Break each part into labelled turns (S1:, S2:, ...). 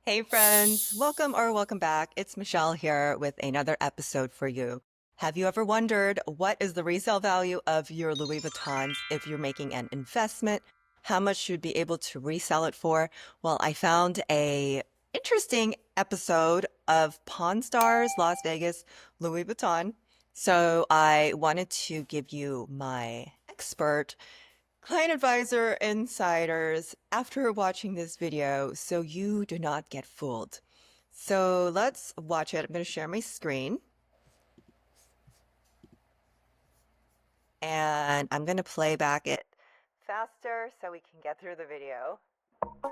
S1: Hey friends, welcome back. It's Michelle here with another episode for you. Have you ever wondered what is the resale value of your Louis Vuittons if you're making an investment? How much you'd be able to resell it for? Well, I found a interesting episode of Pawn Stars Las Vegas Louis Vuitton. So I wanted to give you my expert client advisor insiders after watching this video so you do not get fooled. So let's watch it. I'm going to share my screen and I'm going to play back it faster so we can get through the video.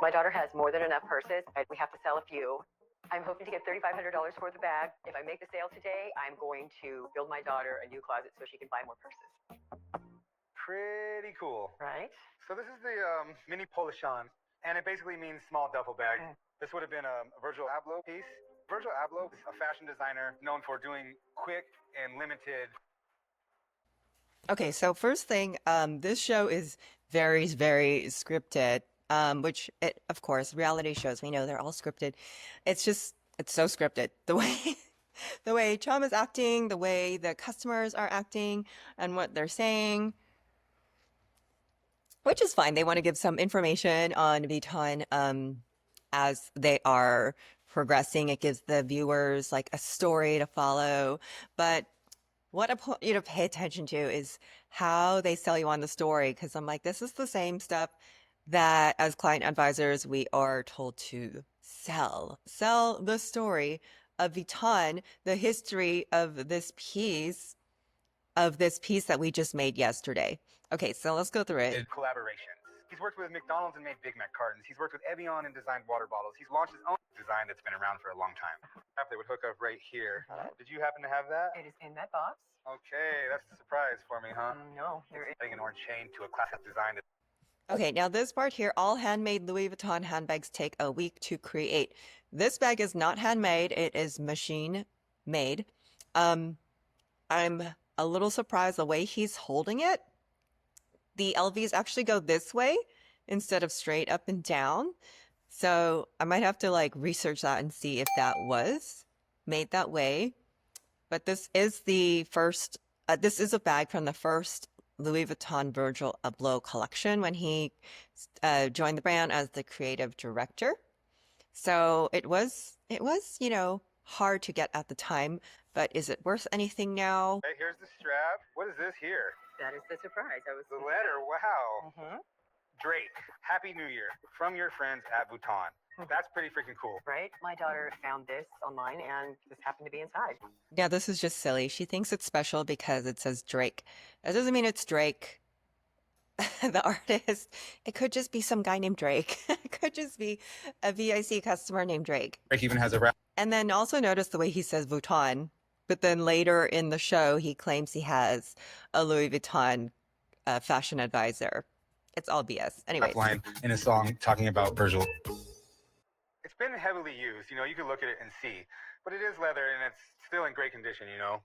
S2: My daughter has more than enough purses. We have to sell a few. I'm hoping to get $3,500 for the bag. If I make the sale today, I'm going to build my daughter a new closet so she can buy more purses.
S3: Pretty cool.
S2: Right?
S3: So this is the mini Polichon, and it basically means small duffel bag. This would have been a Virgil Abloh piece. Virgil Abloh is a fashion designer known for doing quick and limited.
S1: Okay, so first thing, this show is very, very scripted, which of course, reality shows, we know they're all scripted. It's so scripted. The way Chum is acting, the way the customers are acting, and what they're saying, which is fine. They want to give some information on Vuitton, as they are progressing. It gives the viewers like a story to follow, but what I want you to pay attention to is how they sell you on the story. Because I'm like, this is the same stuff that as client advisors, we are told to sell. Sell the story of Vuitton, the history of this piece that we just made yesterday. Okay, so let's go through it.
S3: Collaborations. He's worked with McDonald's and made Big Mac cartons. He's worked with Evian and designed water bottles. He's launched his own design that's been around for a long time. They would hook up right here. Did you happen to have that?
S2: It is in that box.
S3: Okay, that's a surprise for me, huh?
S2: No, there is.
S3: Adding an orange chain to a classic design.
S1: Okay, now this part here, all handmade Louis Vuitton handbags take a week to create. This bag is not handmade, it is machine made. I'm a little surprised the way he's holding it. The LVs actually go this way instead of straight up and down. So I might have to like research that and see if that was made that way. But this is the first, this is a bag from the first Louis Vuitton Virgil Abloh collection when he joined the brand as the creative director. So it was, you know, hard to get at the time, but is it worth anything now?
S3: Hey, here's the strap. What is this here?
S2: That is the surprise.
S3: The letter. Wow.
S2: Mm-hmm.
S3: Drake, Happy New Year from your friends at Vuitton. That's pretty freaking cool.
S2: Right? My daughter found this online and this happened to be inside.
S1: Yeah, this is just silly. She thinks it's special because it says Drake. That doesn't mean it's Drake, the artist. It could just be some guy named Drake. It could just be a VIC customer named Drake.
S3: Drake even has a rap.
S1: And then also notice the way he says Vuitton, but then later in the show, he claims he has a Louis Vuitton fashion advisor. It's all BS. Anyway.
S3: Line in a song talking about Virgil. It's been heavily used, you know, you can look at it and see, but it is leather and it's still in great condition, you know.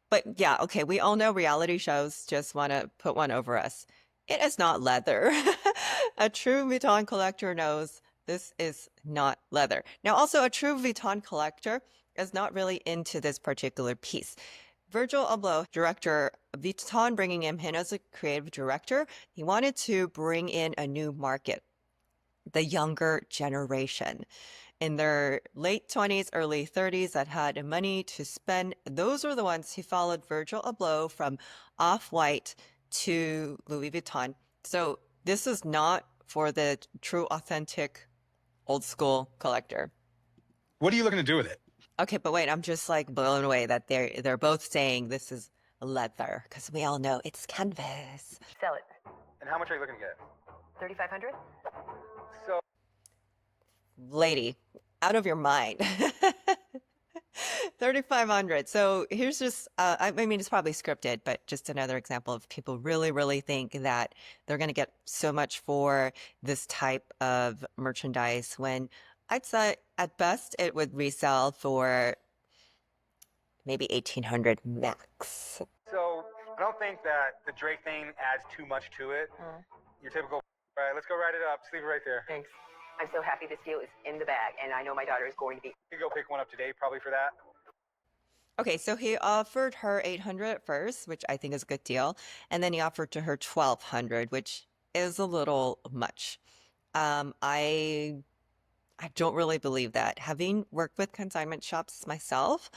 S1: But yeah, okay, we all know reality shows just want to put one over us. It is not leather. A true Vuitton collector knows this is not leather. Now, also, a true Vuitton collector is not really into this particular piece. Virgil Abloh, director of Vuitton, bringing him in as a creative director, he wanted to bring in a new market, the younger generation in their late 20s, early 30s that had money to spend. Those were the ones who followed Virgil Abloh from Off-White to Louis Vuitton. So this is not for the true, authentic, old school collector.
S3: What are you looking to do with it?
S1: Okay, but wait, I'm just like blown away that they're both saying this is leather because we all know it's canvas.
S2: Sell it.
S3: And how much are you looking to get?
S2: 3,500?
S3: So,
S1: lady, out of your mind. 3,500. So here's just, I mean, it's probably scripted, but just another example of people really, really think that they're going to get so much for this type of merchandise when I'd say at best it would resell for maybe 1,800 max.
S3: So I don't think that the Drake thing adds too much to it. Your typical, all right, let's go write it up. Just leave it right there.
S2: Thanks. I'm so happy this deal is in the bag, and I know my daughter is going to be.
S3: You could go pick one up today, probably for that.
S1: Okay, so he offered her 800 at first, which I think is a good deal, and then he offered to her 1200, which is a little much. I don't really believe that. Having worked with consignment shops myself,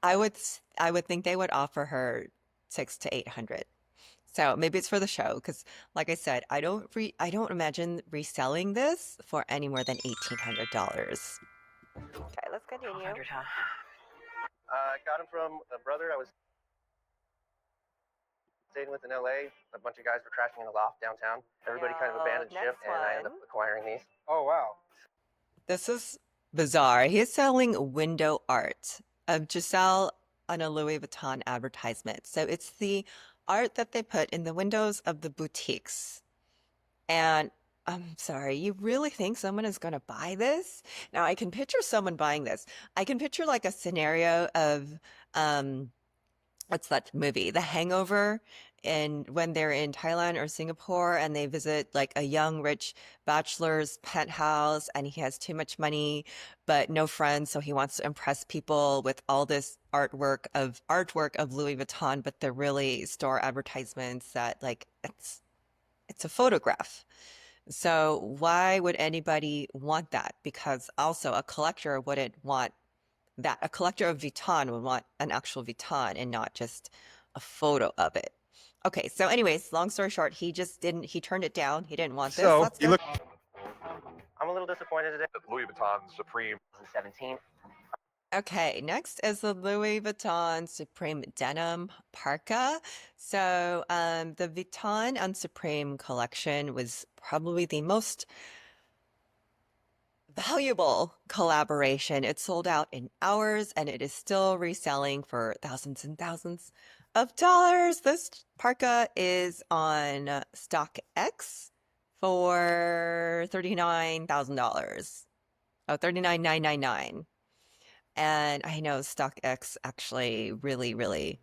S1: I would think they would offer her 6 to 800. So maybe it's for the show, because like I said, I don't imagine reselling this for any more than $1,800. Okay, let's continue.
S2: 100, huh?
S4: I got him from a brother I was staying with in LA. A bunch of guys were trashing in a loft downtown. Everybody kind of abandoned ship,
S1: next
S4: and I ended up
S1: one.
S4: acquiring these.
S3: Oh, wow.
S1: This is bizarre. He's selling window art of Giselle on a Louis Vuitton advertisement. So it's the art that they put in the windows of the boutiques. And I'm sorry, you really think someone is going to buy this? Now, I can picture someone buying this. I can picture like a scenario of what's that movie? The Hangover, and when they're in Thailand or Singapore and they visit like a young rich bachelor's penthouse and he has too much money but no friends, so he wants to impress people with all this artwork of Louis Vuitton, but they're really store advertisements that like it's a photograph. So why would anybody want that? Because also a collector wouldn't want that. A collector of Vuitton would want an actual Vuitton and not just a photo of it. Okay, so anyways, long story short, he turned it down. He didn't want this.
S3: So,
S1: Let's
S3: you
S1: go.
S3: look.
S4: I'm a little disappointed today.
S5: Louis Vuitton Supreme
S4: 2017.
S1: Okay, next is the Louis Vuitton Supreme Denim Parka. So the Vuitton and Supreme collection was probably the most valuable collaboration. It sold out in hours and it is still reselling for thousands and thousands of dollars. This parka is on StockX for $39,000. Oh, $39,999. And I know StockX actually really, really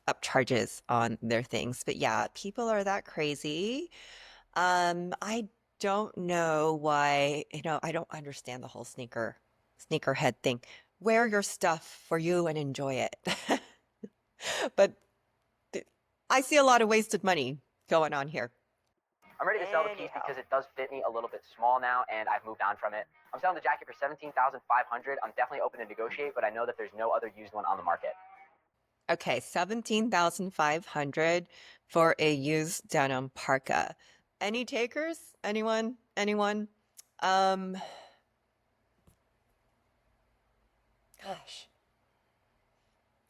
S1: upcharges on their things. But yeah, people are that crazy. I don't know why, I don't understand the whole sneakerhead thing. Wear your stuff for you and enjoy it. But I see a lot of wasted money going on here.
S2: I'm ready to sell the piece because it does fit me a little bit small now, and I've moved on from it. I'm selling the jacket for $17,500. I'm definitely open to negotiate, but I know that there's no other used one on the market.
S1: Okay, $17,500 for a used denim parka. Any takers? Anyone? Anyone? Gosh.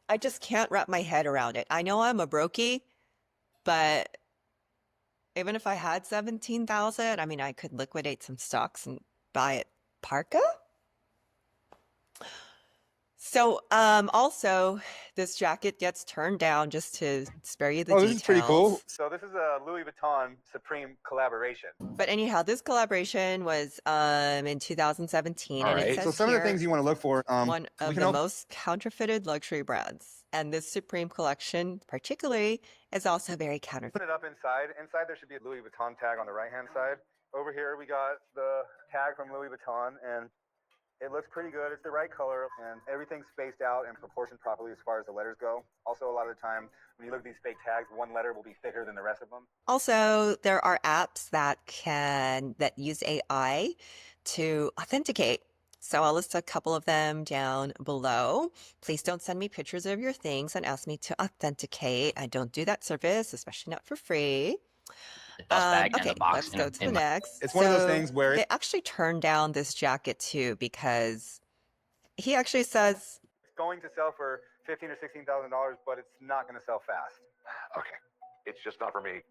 S1: I just can't wrap my head around it. I know I'm a brokey, but even if I had 17,000, I mean, I could liquidate some stocks and buy it parka. So, also, this jacket gets turned down just to spare you the
S3: Oh,
S1: details.
S3: this is pretty cool. So this is a Louis Vuitton Supreme collaboration.
S1: But anyhow, this collaboration was in 2017,
S3: All
S1: and it
S3: right.
S1: says
S3: So some of the
S1: here,
S3: things you want to look for.
S1: one of the most counterfeited luxury brands. And this Supreme collection, particularly, is also very
S3: Put
S1: counterfeit.
S3: it up inside. Inside there should be a Louis Vuitton tag on the right-hand side. Over here we got the tag from Louis Vuitton, and it looks pretty good. It's the right color, and everything's spaced out and proportioned properly as far as the letters go. Also, a lot of the time, when you look at these fake tags, one letter will be thicker than the rest of them.
S1: Also, there are apps that use AI to authenticate. So I'll list a couple of them down below. Please don't send me pictures of your things and ask me to authenticate. I don't do that service, especially not for free.
S6: The dust bag and
S1: Okay,
S6: the box
S1: let's go to the next.
S3: It's one of those
S1: So
S3: things where
S1: they actually turned down this jacket too because he actually says,
S3: it's going to sell for $15,000 or $16,000, but it's not going to sell fast.
S5: Okay. It's just not for me.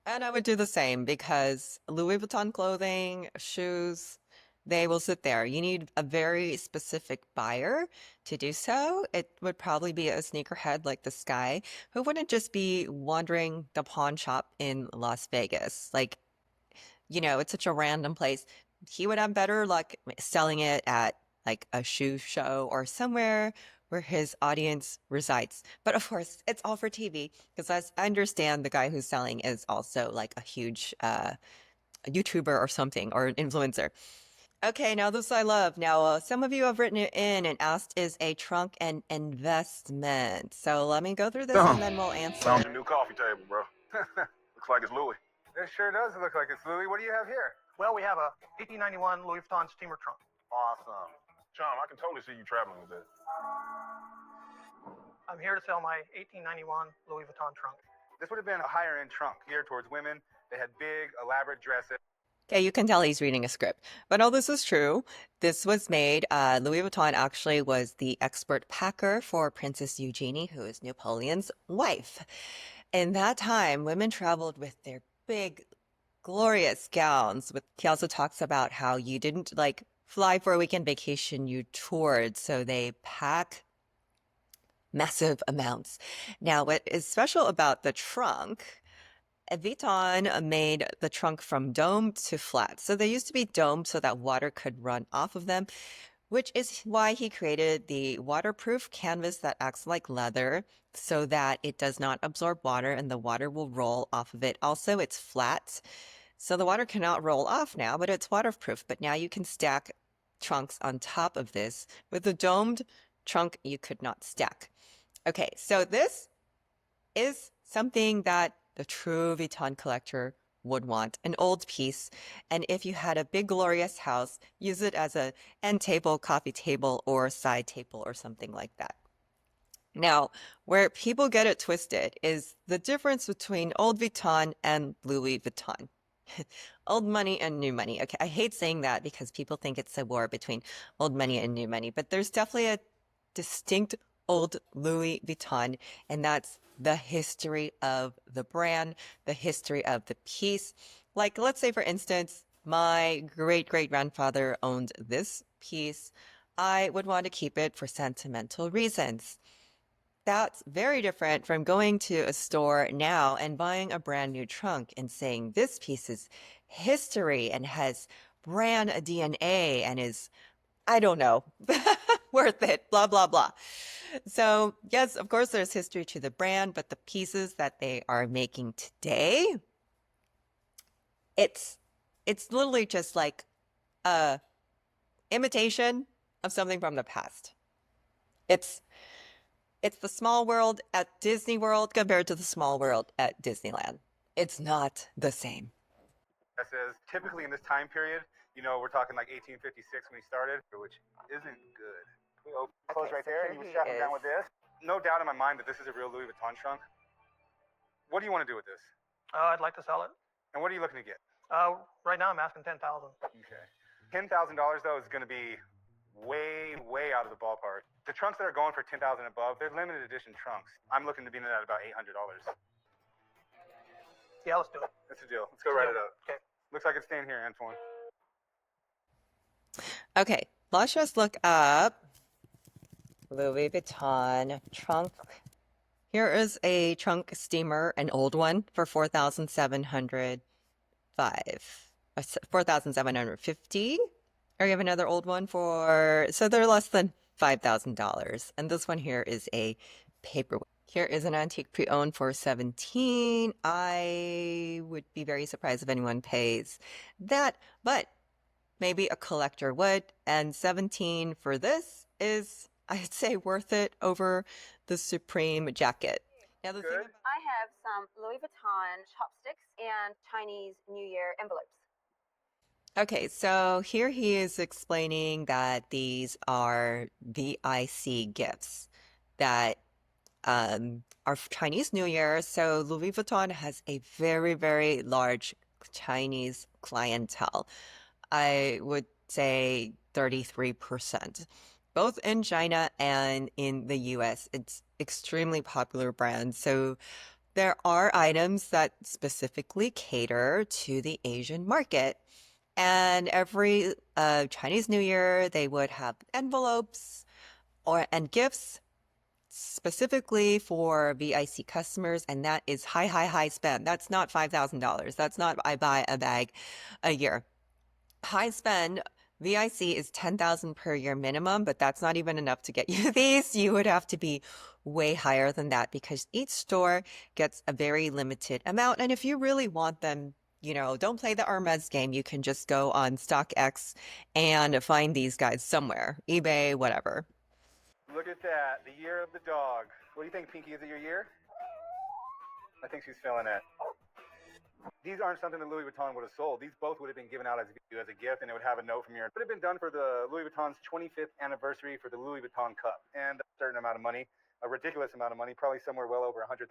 S1: and I would do the same because Louis Vuitton clothing, shoes, they will sit there. You need a very specific buyer to do so. It would probably be a sneakerhead like this guy who wouldn't just be wandering the pawn shop in Las Vegas. Like, it's such a random place. He would have better luck selling it at like a shoe show or somewhere where his audience resides. But of course, it's all for TV because as I understand, the guy who's selling is also like a huge a YouTuber or something, or an influencer. Okay, now this I love. Now, some of you have written it in and asked, is a trunk an investment? So let me go through this and then we'll answer.
S5: Found your new coffee table, bro. Looks like it's Louis.
S3: It sure does look like it's Louis. What do you have here?
S6: Well, we have a 1891 Louis Vuitton steamer trunk.
S5: Awesome. Chum, I can totally see you traveling with this.
S6: I'm here to sell my 1891 Louis Vuitton trunk.
S3: This would have been a higher end trunk geared towards women. They had big, elaborate dresses.
S1: Okay, you can tell he's reading a script. But all this is true. This was made, Louis Vuitton actually was the expert packer for Princess Eugenie, who is Napoleon's wife. In that time, women traveled with their big, glorious gowns. He also talks about how you didn't like fly for a weekend vacation, you toured. So they pack massive amounts. Now, what is special about the trunk, Vuitton made the trunk from dome to flat. So they used to be domed so that water could run off of them, which is why he created the waterproof canvas that acts like leather so that it does not absorb water and the water will roll off of it. Also, it's flat, so the water cannot roll off now, but it's waterproof. But now you can stack trunks on top of this. With the domed trunk, you could not stack. Okay, so this is something that the true Vuitton collector would want, an old piece. And if you had a big glorious house, use it as a end table, coffee table, or side table or something like that. Now, where people get it twisted is the difference between old Vuitton and Louis Vuitton. Old money and new money. Okay, I hate saying that because people think it's a war between old money and new money, but there's definitely a distinct old Louis Vuitton, and that's the history of the brand, the history of the piece. Like, let's say, for instance, my great-great-grandfather owned this piece. I would want to keep it for sentimental reasons. That's very different from going to a store now and buying a brand new trunk and saying this piece is history and has brand DNA and is, I don't know, worth it, blah, blah, blah. So yes, of course, there's history to the brand, but the pieces that they are making today, it's literally just like a imitation of something from the past. It's the small world at Disney World compared to the small world at Disneyland. It's not the same.
S3: That says typically in this time period, you know, we're talking like 1856 when he started, which isn't good. We'll close right there, and you strap him down with this. No doubt in my mind that this is a real Louis Vuitton trunk. What do you want to do with this?
S6: I'd like to sell it.
S3: And what are you looking to get?
S6: Right now I'm asking $10,000.
S3: Okay. $10,000 though is going to be way, way out of the ballpark. The trunks that are going for $10,000 above, they're limited edition trunks. I'm looking to be in at about $800.
S6: Yeah, let's do it.
S3: That's a deal. Let's go write it up.
S6: Okay.
S3: Looks like it's staying here, Antoine.
S1: Okay, let's just look up Louis Vuitton trunk. Here is a trunk steamer, an old one for $4,750. Or you have another old one for, so they're less than $5,000. And this one here is a paperweight. Here is an antique pre-owned for $17,000. I would be very surprised if anyone pays that, but maybe a collector would. And $17,000 for this is, I'd say, worth it over the Supreme jacket. Now the thing about
S7: I have some Louis Vuitton chopsticks and Chinese New Year envelopes.
S1: Okay, so here he is explaining that these are VIC gifts that are Chinese New Year. So Louis Vuitton has a very, very large Chinese clientele. I would say 33%. Both in China and in the US, it's extremely popular brand. So there are items that specifically cater to the Asian market. And every Chinese New Year, they would have envelopes and gifts specifically for VIC customers, and that is high spend. That's not $5,000. That's not I buy a bag a year. High spend, VIC is $10,000 per year minimum, but that's not even enough to get you these. You would have to be way higher than that because each store gets a very limited amount. And if you really want them don't play the Hermes game. You can just go on StockX and find these guys somewhere, eBay, whatever.
S3: Look at that, the year of the dog. What do you think, Pinky? Is it your year? I think she's feeling it. These aren't something that Louis Vuitton would have sold. These both would have been given out as a gift, and it would have a note from your. It would have been done for the Louis Vuitton's 25th anniversary for the Louis Vuitton Cup, and a certain amount of money, a ridiculous amount of money, probably somewhere well over $100,000.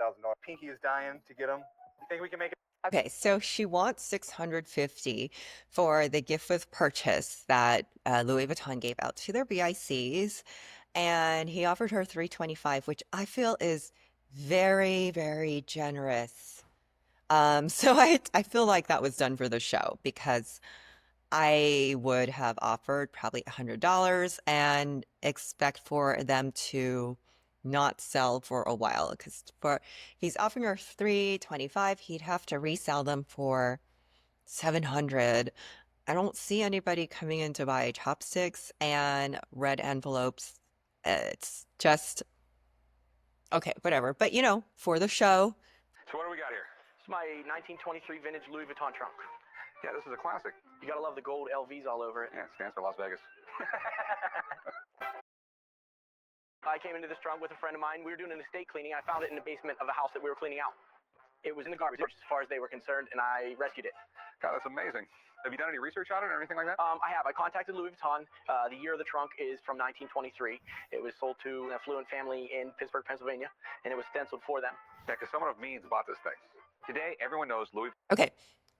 S3: Pinky is dying to get them. You think we can make it?
S1: Okay, so she wants $650 for the gift with purchase that Louis Vuitton gave out to their VICs, and he offered her $325, which I feel is very, very generous. So I feel like that was done for the show because I would have offered probably $100 and expect for them to not sell for a while because he's offering her $325, he'd have to resell them for $700. I don't see anybody coming in to buy chopsticks and red envelopes. It's just okay, whatever. But for the show.
S5: So what do we got here?
S8: It's my 1923 vintage Louis Vuitton trunk.
S5: Yeah, this is a classic.
S8: You gotta love the gold LVs all over it.
S5: Yeah, it stands for Las Vegas.
S8: I came into this trunk with a friend of mine. We were doing an estate cleaning. I found it in the basement of a house that we were cleaning out. It was in the garbage as far as they were concerned, and I rescued it.
S5: God, that's amazing. Have you done any research on it or anything like that?
S8: I have. I contacted Louis Vuitton. The year of the trunk is from 1923. It was sold to an affluent family in Pittsburgh, Pennsylvania, and it was stenciled for them.
S5: Yeah, because someone of means bought this thing. Today, everyone knows Louis.
S1: Okay,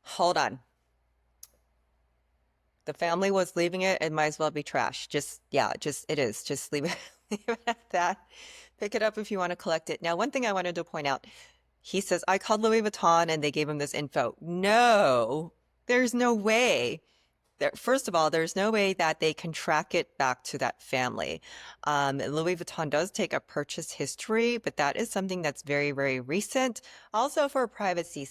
S1: hold on. The family was leaving it. It might as well be trash. It is. Just leave it, leave it at that. Pick it up if you want to collect it. Now, one thing I wanted to point out, he says, I called Louis Vuitton and they gave him this info. No, there's no way. First of all, there's no way that they can track it back to that family. Louis Vuitton does take a purchase history, but that is something that's very, very recent. Also for privacy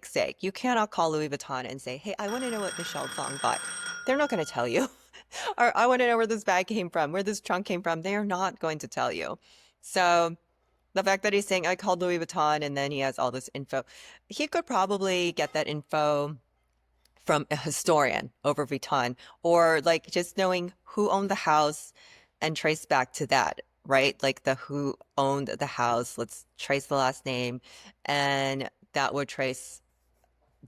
S1: sake, you cannot call Louis Vuitton and say, hey, I want to know what Michelle Fong bought. They're not going to tell you. Or I want to know where this bag came from, where this trunk came from. They are not going to tell you. So the fact that he's saying, I called Louis Vuitton and then he has all this info, he could probably get that info from a historian over Vuitton, or like just knowing who owned the house and trace back to that, right? Like the who owned the house, let's trace the last name, and that would trace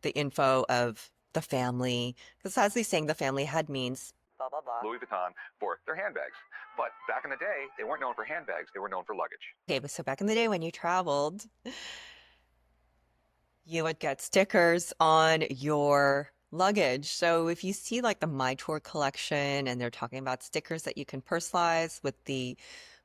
S1: the info of the family. Because as he's saying, the family had means, blah, blah, blah.
S5: Louis Vuitton for their handbags. But back in the day, they weren't known for handbags. They were known for luggage.
S1: Okay, but so back in the day when you traveled, you would get stickers on your luggage. So if you see like the My Tour collection and they're talking about stickers that you can personalize with the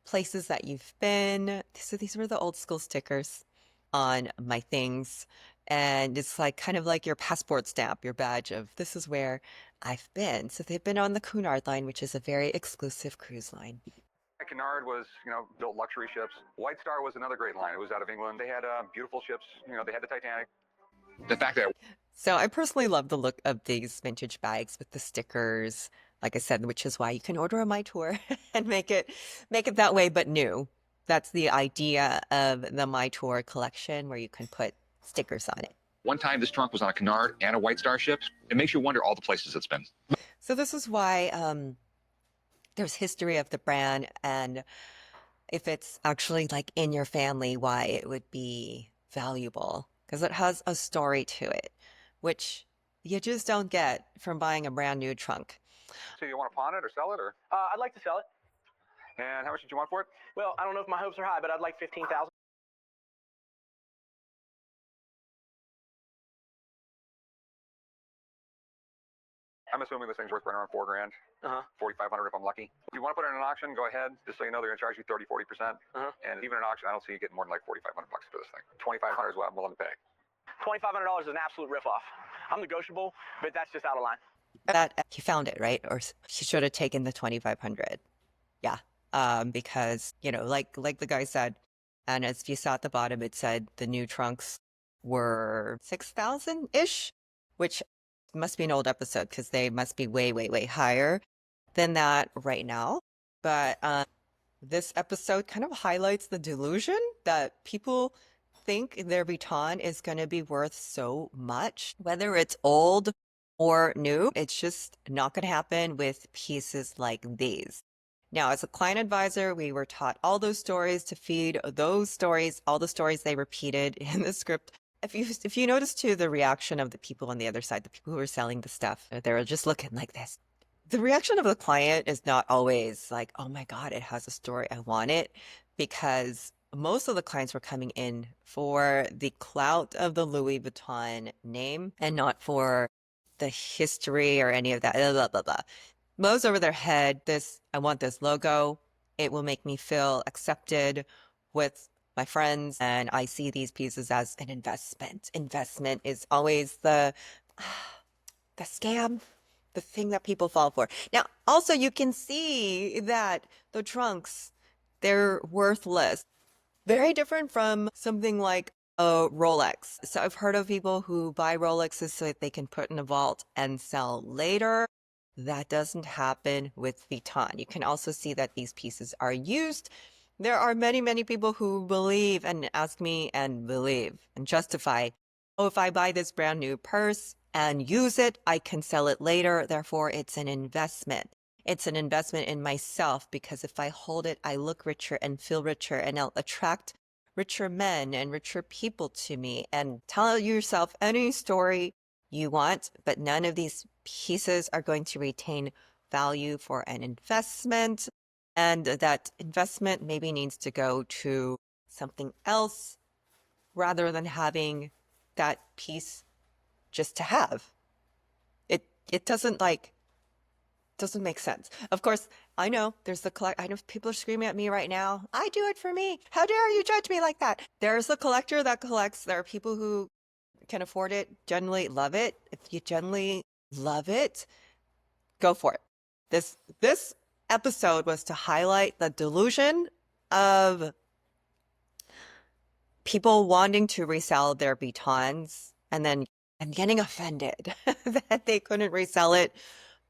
S1: places that you've been. So these were the old school stickers on my things. And it's like kind of like your passport stamp, your badge of this is where I've been. So they've been on the Cunard line, which is a very exclusive cruise line.
S5: Cunard was, built luxury ships. White Star was another great line. It was out of England. They had beautiful ships. They had the Titanic. The fact that.
S1: So I personally love the look of these vintage bags with the stickers, like I said, which is why you can order a My Tour and make it that way, but new. That's the idea of the My Tour collection, where you can put stickers on it.
S9: One time this trunk was on a Cunard and a White Star ship. It makes you wonder all the places it's been.
S1: So this is why there's history of the brand, and if it's actually like in your family, why it would be valuable, because it has a story to it, which you just don't get from buying a brand new trunk.
S5: So you want to pawn it or sell it, or?
S8: I'd like to sell it.
S5: And how much did you want for it?
S8: Well, I don't know if my hopes are high, but I'd like $15,000.
S5: I'm assuming this thing's worth right around $4,000.
S8: Uh-huh.
S5: $4,500 if I'm lucky. If you want to put it in an auction, go ahead. Just so you know, they're going to charge you 30-40%.
S8: Uh-huh.
S5: And even in an auction, I don't see you getting more than like $4,500 for this thing. $2,500 is what I'm willing to pay.
S8: $2,500 is an absolute riff-off. I'm negotiable, but that's just out of line.
S1: That he found it, right? Or he should have taken the 2,500. Yeah. Because, like the guy said, and as you saw at the bottom, it said the new trunks were 6,000-ish, which must be an old episode because they must be way, way, way higher than that right now. But this episode kind of highlights the delusion that people think their Vuitton is going to be worth so much, whether it's old or new. It's just not going to happen with pieces like these. Now, as a client advisor, we were taught all those stories to feed those stories, all the stories they repeated in the script. If you notice too, the reaction of the people on the other side, the people who are selling the stuff, they're just looking like this. The reaction of the client is not always like, oh my God, it has a story. I want it. Because most of the clients were coming in for the clout of the Louis Vuitton name and not for the history or any of that. Blah, blah, blah, blah. Most over their head, I want this logo. It will make me feel accepted with my friends. And I see these pieces as an investment. Investment is always the scam, the thing that people fall for. Now, also you can see that the trunks, they're worthless. Very different from something like a Rolex. So I've heard of people who buy Rolexes so that they can put in a vault and sell later. That doesn't happen with Vuitton. You can also see that these pieces are used. There are many, many people who believe and ask me and believe and justify, oh, if I buy this brand new purse and use it, I can sell it later. Therefore, it's an investment. It's an investment in myself because if I hold it, I look richer and feel richer and I'll attract richer men and richer people to me. And tell yourself any story you want, but none of these pieces are going to retain value for an investment. And that investment maybe needs to go to something else rather than having that piece just to have. It doesn't make sense. Of course, I know I know people are screaming at me right now. I do it for me. How dare you judge me like that? There's a collector that collects. There are people who can afford it, generally love it. If you generally love it, go for it. This episode was to highlight the delusion of people wanting to resell their Vuittons and getting offended that they couldn't resell it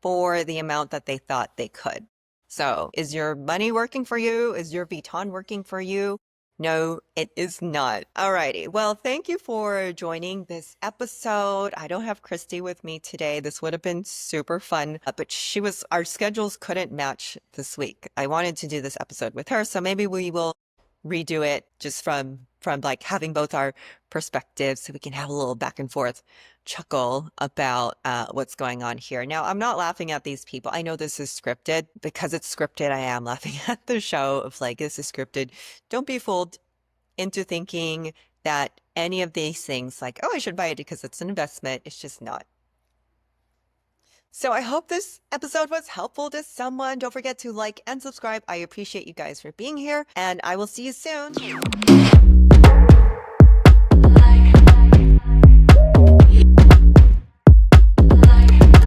S1: for the amount that they thought they could. So is your money working for you? Is your Vuitton working for you? No, it is not. Alrighty. Well, thank you for joining this episode. I don't have Christy with me today. This would have been super fun, but our schedules couldn't match this week. I wanted to do this episode with her, so maybe we will redo it just from like having both our perspectives so we can have a little back and forth chuckle about what's going on here. Now, I'm not laughing at these people. I know this is scripted. Because it's scripted, I am laughing at the show of like, this is scripted. Don't be fooled into thinking that any of these things like, oh, I should buy it because it's an investment. It's just not. So I hope this episode was helpful to someone. Don't forget to like and subscribe. I appreciate you guys for being here, and I will see you soon.